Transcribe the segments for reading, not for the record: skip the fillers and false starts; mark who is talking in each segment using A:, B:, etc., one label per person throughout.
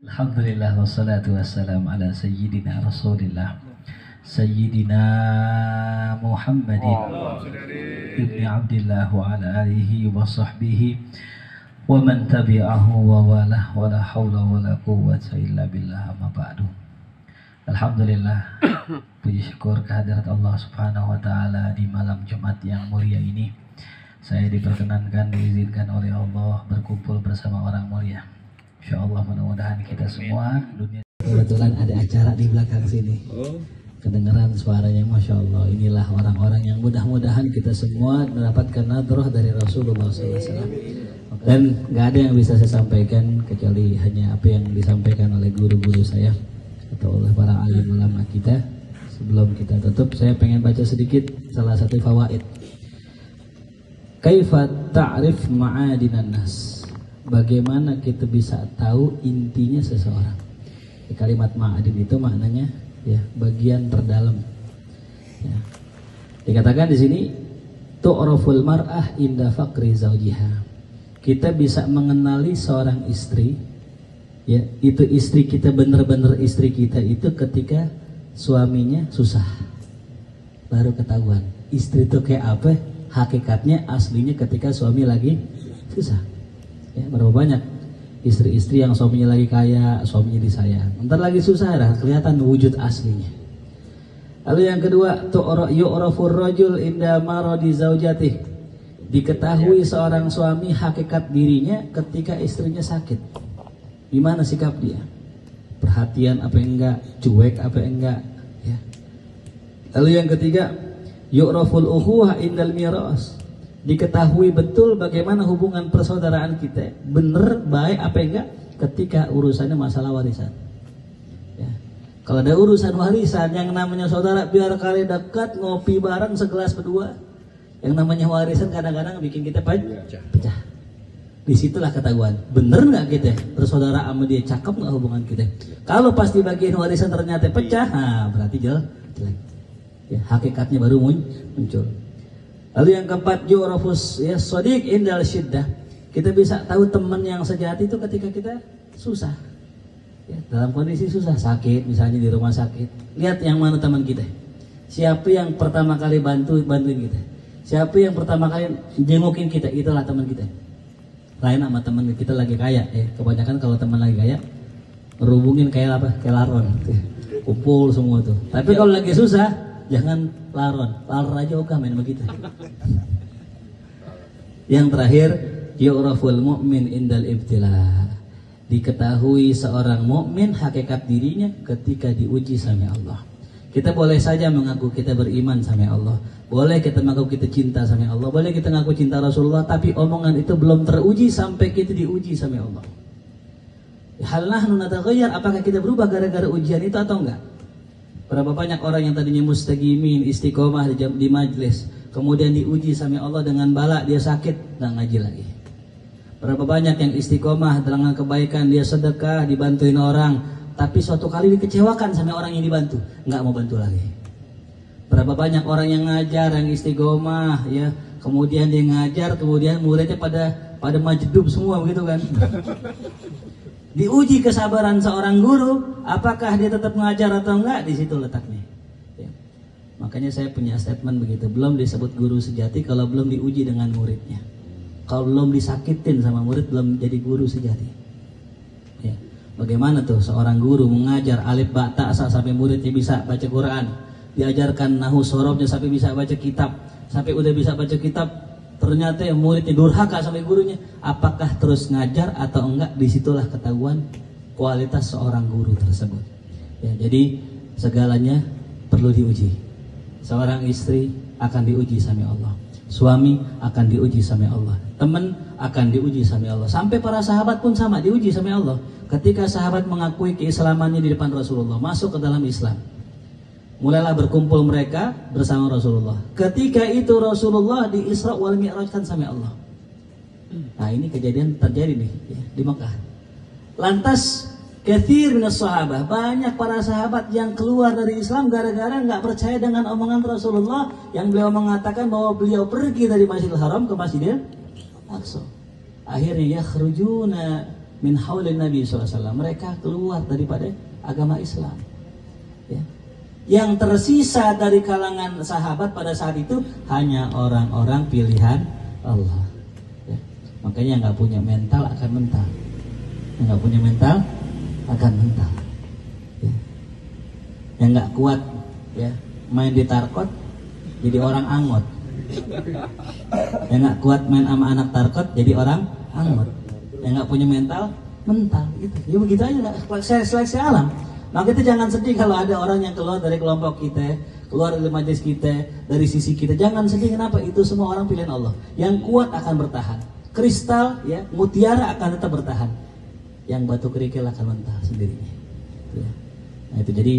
A: Alhamdulillah wassalatu wassalamu ala sayyidina Rasulillah Sayyidina Muhammadin ibni Abdillah wa ala alihi wa sahbihi wa man tabi'ahu wa walah wa la hawla wa la quwwata illa billah amma ba'du. Alhamdulillah, puji syukur kehadirat Allah subhanahu wa ta'ala di malam Jumat yang mulia ini. Saya diperkenankan, diizinkan oleh Allah berkumpul bersama orang mulia. InsyaAllah mudah-mudahan kita semua dunia. Kebetulan ada acara di belakang sini, kedengaran suaranya, Masya Allah. Inilah orang-orang yang mudah-mudahan kita semua mendapatkan nadrah dari Rasulullah SAW. Dan gak ada yang bisa saya sampaikan kecuali hanya apa yang disampaikan oleh guru-guru saya atau oleh para alim ulama kita. Sebelum kita tutup, saya pengen baca sedikit salah satu fawaid. Kaifa ta'rif ma'adinan nas? Bagaimana kita bisa tahu intinya seseorang? Kalimat ma'adin itu maknanya ya bagian terdalam. Ya. Dikatakan di sini tu'raful mar'ah inda faqri zawjiha. Kita bisa mengenali seorang istri, ya itu istri kita benar-benar istri kita itu ketika suaminya susah. Baru ketahuan istri itu kayak apa hakikatnya aslinya ketika suami lagi susah. Ya, berapa banyak istri-istri yang suaminya lagi kaya, suaminya disayang, ntar lagi susah dah kelihatan wujud aslinya. Lalu yang kedua, yu'rafur rajul inda maradi zaujatih. Diketahui seorang suami hakikat dirinya ketika istrinya sakit. Gimana sikap dia? Perhatian apa enggak, cuek apa enggak, ya. Lalu yang ketiga, yu'raful ukhuwah indal miras. Diketahui betul bagaimana hubungan persaudaraan kita, bener baik apa enggak ketika urusannya masalah warisan. Ya. Kalau ada urusan warisan yang namanya saudara biar kali dekat ngopi bareng segelas berdua, yang namanya warisan kadang-kadang bikin kita pecah. Disitulah ketahuan bener nggak kita bersaudara sama dia, cakep nggak hubungan kita. Kalau pas di bagian warisan ternyata pecah, nah berarti jelek. Ya, hakikatnya baru muncul. Lalu yang keempat, yu'rafus ya shadiq indal syiddah. Kita bisa tahu teman yang sejati itu ketika kita susah. Ya, dalam kondisi susah, sakit misalnya di rumah sakit. Lihat yang mana teman kita. Siapa yang pertama kali bantuin kita. Siapa yang pertama kali jengukin kita, itulah teman kita. Lain sama teman kita lagi kaya ya. Kebanyakan kalau teman lagi kaya ngerubungin kayak apa? Kayak laron. Kumpul semua tuh. Tapi kalau lagi susah jangan laron aja oke main begitu. Yang terakhir, yu'raful mu'min indal ibtila. Diketahui seorang mukmin hakikat dirinya ketika diuji sama Allah. Kita boleh saja mengaku kita beriman sama Allah, boleh kita mengaku kita cinta sama Allah, boleh kita mengaku cinta Rasulullah, tapi omongan itu belum teruji sampai kita diuji sama Allah. Hal nahnu nataghayyar, apakah kita berubah gara-gara ujian itu atau enggak? Berapa banyak orang yang tadinya mustaqimin, istiqomah di majlis, kemudian diuji sama Allah dengan bala, dia sakit, nggak ngaji lagi. Berapa banyak yang istiqomah dengan kebaikan, dia sedekah, dibantuin orang, tapi suatu kali dikecewakan sama orang yang dibantu, nggak mau bantu lagi. Berapa banyak orang yang ngajar, yang istiqomah, ya, kemudian dia ngajar, kemudian muridnya pada majdub semua begitu kan? Diuji kesabaran seorang guru, apakah dia tetap mengajar atau enggak, di situ letaknya. Ya. Makanya saya punya statement begitu, belum disebut guru sejati kalau belum diuji dengan muridnya. Kalau belum disakitin sama murid, belum jadi guru sejati. Ya. Bagaimana tuh seorang guru mengajar alif ba ta sa sampai muridnya bisa baca Quran, diajarkan nahu sorobnya sampai bisa baca kitab, sampai udah bisa baca kitab. Ternyata yang muridnya durhaka sampai gurunya, apakah terus ngajar atau enggak? Disitulah ketahuan kualitas seorang guru tersebut. Ya, jadi segalanya perlu diuji. Seorang istri akan diuji sama Allah, suami akan diuji sama Allah, teman akan diuji sama Allah. Sampai para sahabat pun sama diuji sama Allah. Ketika sahabat mengakui keislamannya di depan Rasulullah, masuk ke dalam Islam, mulailah berkumpul mereka bersama Rasulullah. Ketika itu Rasulullah di Isra wal Mi'rajkan sama Allah. Nah ini kejadian terjadi nih ya, di Mekah. Lantas katsir minas sahabah, banyak para sahabat yang keluar dari Islam gara-gara nggak percaya dengan omongan Rasulullah yang beliau mengatakan bahwa beliau pergi dari Masjidil Haram ke Masjidil Aqsa. Akhirnya yakhrujuna min haulin Nabi SAW. Mereka keluar daripada agama Islam. Ya. Yang tersisa dari kalangan sahabat pada saat itu hanya orang-orang pilihan Allah. Ya. Makanya nggak punya mental akan mental. Yang nggak punya mental akan mental. Ya. Yang nggak kuat, ya, main di tarkot jadi orang angot. Yang nggak kuat main sama anak tarkot jadi orang angot. Yang nggak punya mental gitu. Ya begitu aja, seleksi alam. Nah kita jangan sedih kalau ada orang yang keluar dari kelompok kita, keluar dari majelis kita, dari sisi kita. Jangan sedih, kenapa? Itu semua orang pilihan Allah. Yang kuat akan bertahan. Kristal, ya, mutiara akan tetap bertahan. Yang batu kerikil akan mentah sendirinya. Ya. Nah itu jadi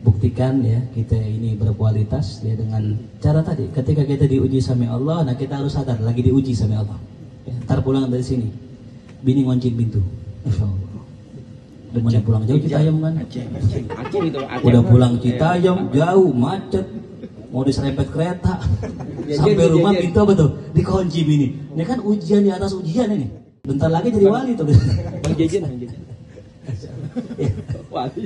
A: buktikan ya kita ini berkualitas ya dengan cara tadi. Ketika kita diuji sama Allah, nah kita harus sadar lagi diuji sama Allah. Ya, ntar pulang dari sini, bini ngoncin pintu. Masya Allah. Udah pulang jauh Citayam kan? Udah pulang Citayam jauh macet, mau diserempet kereta. Sampai rumah pintu apa tuh? Dikunci bini. Ini kan ujian di atas ujian ini. Bentar lagi jadi wali tuh.
B: Bang Jejen. Wali.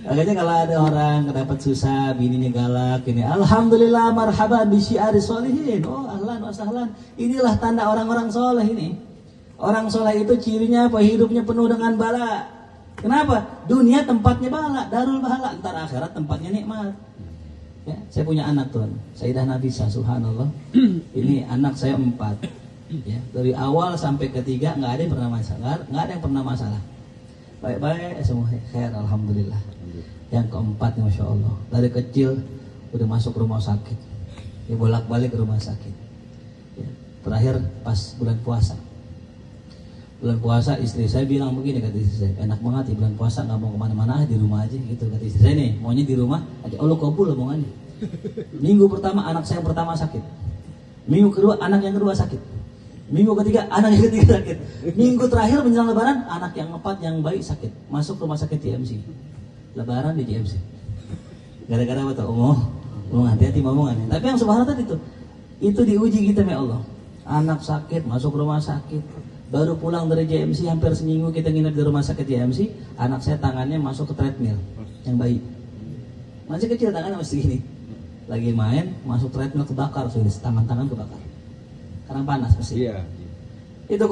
A: Makanya kalau ada orang dapat susah, bininya galak, ini alhamdulillah marhaban bi syiari sholihin. Oh ahlan wa sahlan. Inilah tanda orang-orang soleh ini. Orang soleh itu cirinya apa? Hidupnya penuh dengan bala. Kenapa? Dunia tempatnya bala, darul bahala. Ntar akhirat tempatnya nikmat. Ya, saya punya anak tuan, Sayyidah Nafisah, subhanallah. Ini anak saya 4. Ya, dari awal sampai ketiga nggak ada yang pernah masalah, nggak ada yang pernah masalah. Baik-baik semua, khair, alhamdulillah. Yang keempat, masya Allah, dari kecil udah masuk rumah sakit, ya bolak-balik ke rumah sakit. Ya, terakhir pas bulan puasa istri saya bilang begini, kata istri saya, enak banget di bulan puasa nggak mau kemana-mana, di rumah aja gitu, kata istri saya nih, maunya di rumah aja. Allah kabul omongannya. Minggu pertama anak saya yang pertama sakit, minggu kedua anak yang kedua sakit, minggu ketiga anak yang ketiga sakit, minggu terakhir menjelang lebaran anak yang keempat yang baik sakit, masuk rumah sakit TMC. Lebaran di JMC. Gara-gara apa tuh? Ngomong hati-hati ngomongannya. Tapi yang subhanallah tadi itu diuji kita sama Allah. Anak sakit, masuk rumah sakit. Baru pulang dari JMC, hampir seminggu kita nginep di rumah sakit JMC. Anak saya tangannya masuk ke treadmill yang bayi. Masih kecil tangannya masih gini. Lagi main, masuk treadmill kebakar, sudah tangan-tangan kebakar. Karena panas pasti. Iya. Itu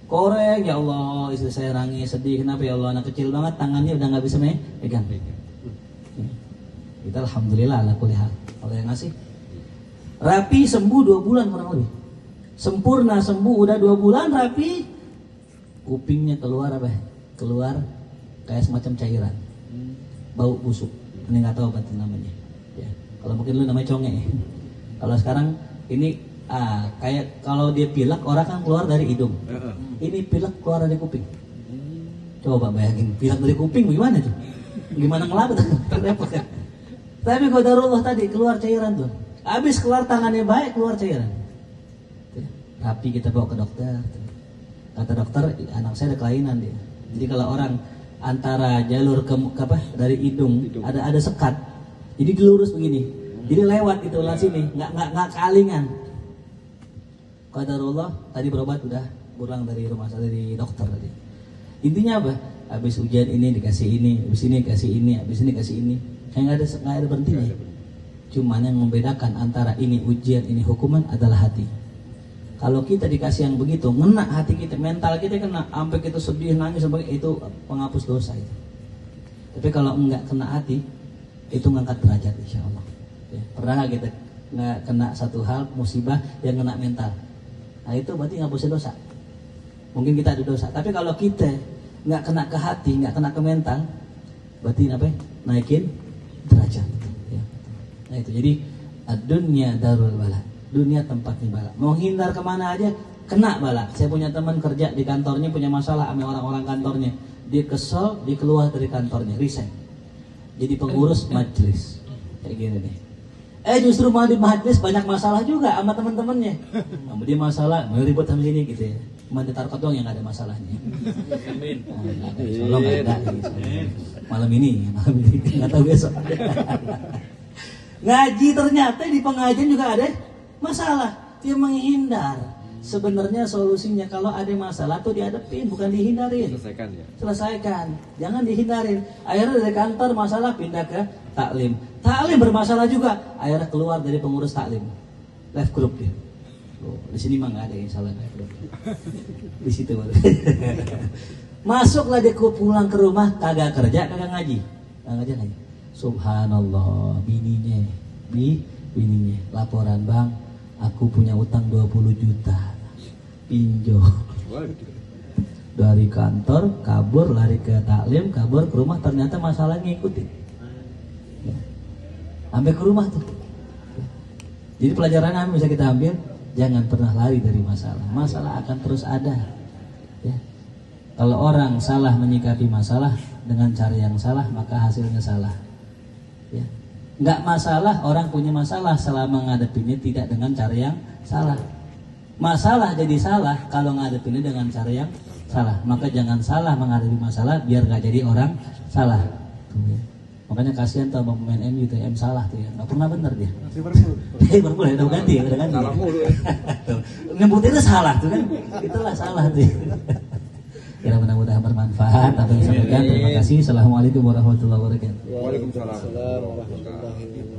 A: koreng, ya Allah, istri saya nangis sedih. Kenapa ya Allah, anak kecil banget tangannya udah nggak bisa megang. Kita alhamdulillah ala kulli hal. Allah yang ngasih. Rapi sembuh 2 bulan kurang lebih. Sempurna sembuh udah 2 bulan rapi. Kupingnya keluar apa? Keluar kayak semacam cairan. Bau busuk. Ini nggak tahu apa itu namanya. Ya. Kalau mungkin lu namanya conge. Kalau sekarang ini kayak kalau dia pilek orang kan keluar dari hidung. Ini pilek keluar dari kuping. Coba bayangin pilek dari kuping gimana tuh? Gimana ngelabet? Repot kan? Tapi qadarullah tadi keluar cairan tuh. Habis keluar tangannya baik keluar cairan. Tapi kita bawa ke dokter. Kata dokter anak saya ada kelainan dia. Jadi kalau orang antara jalur ke apa dari hidung ada sekat. Jadi dilurus begini. Jadi lewat gitu lah sini, nggak kalingan. Qadarullah tadi berobat udah pulang dari rumah sakit dari dokter tadi. Intinya apa? Habis ujian ini dikasih ini, habis ini kasih ini, habis ini kasih ini. Nggak ada berhentinya. Cuman yang membedakan antara ini ujian, ini hukuman adalah hati. Kalau kita dikasih yang begitu, ngena hati kita, mental kita kena, sampai kita sedih, nangis, itu penghapus dosa itu. Tapi kalau enggak kena hati, itu ngangkat derajat insya Allah. Ya, pernah nggak kita nggak kena satu hal musibah yang kena mental? Nah itu berarti ngapusin dosa. Mungkin kita ada dosa. Tapi kalau kita nggak kena ke hati, nggak kena ke mental, berarti apa? Naikin derajat. Ya. Nah itu jadi dunia darul bala. Dunia tempatnya bala. Mau hindar kemana aja kena bala. Saya punya teman kerja di kantornya punya masalah sama orang-orang kantornya. Dia kesel, dia keluar dari kantornya, resign. Jadi pengurus majelis. Kayak gini nih. Justru di majelis banyak masalah juga sama teman-temannya. Dia masalah, mau ribut sama sini gitu ya. Cuma di tarkot doang yang gak ada masalahnya. Amin. Insyaallah gak ada. Malam ini nggak tahu besok. Ngaji ternyata di pengajian juga ada masalah. Dia menghindar. Sebenarnya solusinya kalau ada masalah tuh dihadapin, bukan dihindarin.
B: Selesaikan ya.
A: Selesaikan, jangan dihindarin. Akhirnya dari kantor masalah pindah ke taklim. Taklim bermasalah juga, akhirnya keluar dari pengurus taklim. Live group dia. Oh, di sini mah nggak ada yang salah live group. Di situ baru. Masuklah dia pulang ke rumah, kagak kerja, kagak ngaji. Kagak ngaji. Subhanallah, bininya laporan, bang, aku punya utang 20 juta pinjol. Dari kantor kabur, lari ke taklim, kabur ke rumah, ternyata masalahnya ngikutin ya. Sampai ke rumah tuh ya. Jadi pelajaran yang bisa kita ambil, jangan pernah lari dari masalah. Masalah akan terus ada ya. Kalau orang salah menyikapi masalah dengan cara yang salah, maka hasilnya salah ya. Nggak masalah orang punya masalah selama ngadepinnya tidak dengan cara yang salah. Masalah jadi salah kalau ngadepinnya dengan cara yang salah. Maka jangan salah menghadapi masalah biar nggak jadi orang salah. Tuh, ya. Makanya kasihan tuh pemain MU itu salah tuh ya, nggak pernah benar dia. Liverpool ya, udah ganti. Salah mulu. Nyebutinnya salah tuh kan, itulah salah tuh. Ya mudah-mudahan bermanfaat apa yang disampaikan. Terima kasih. Assalamualaikum warahmatullahi wabarakatuh.
B: Waalaikumsalam warahmatullahi wabarakatuh.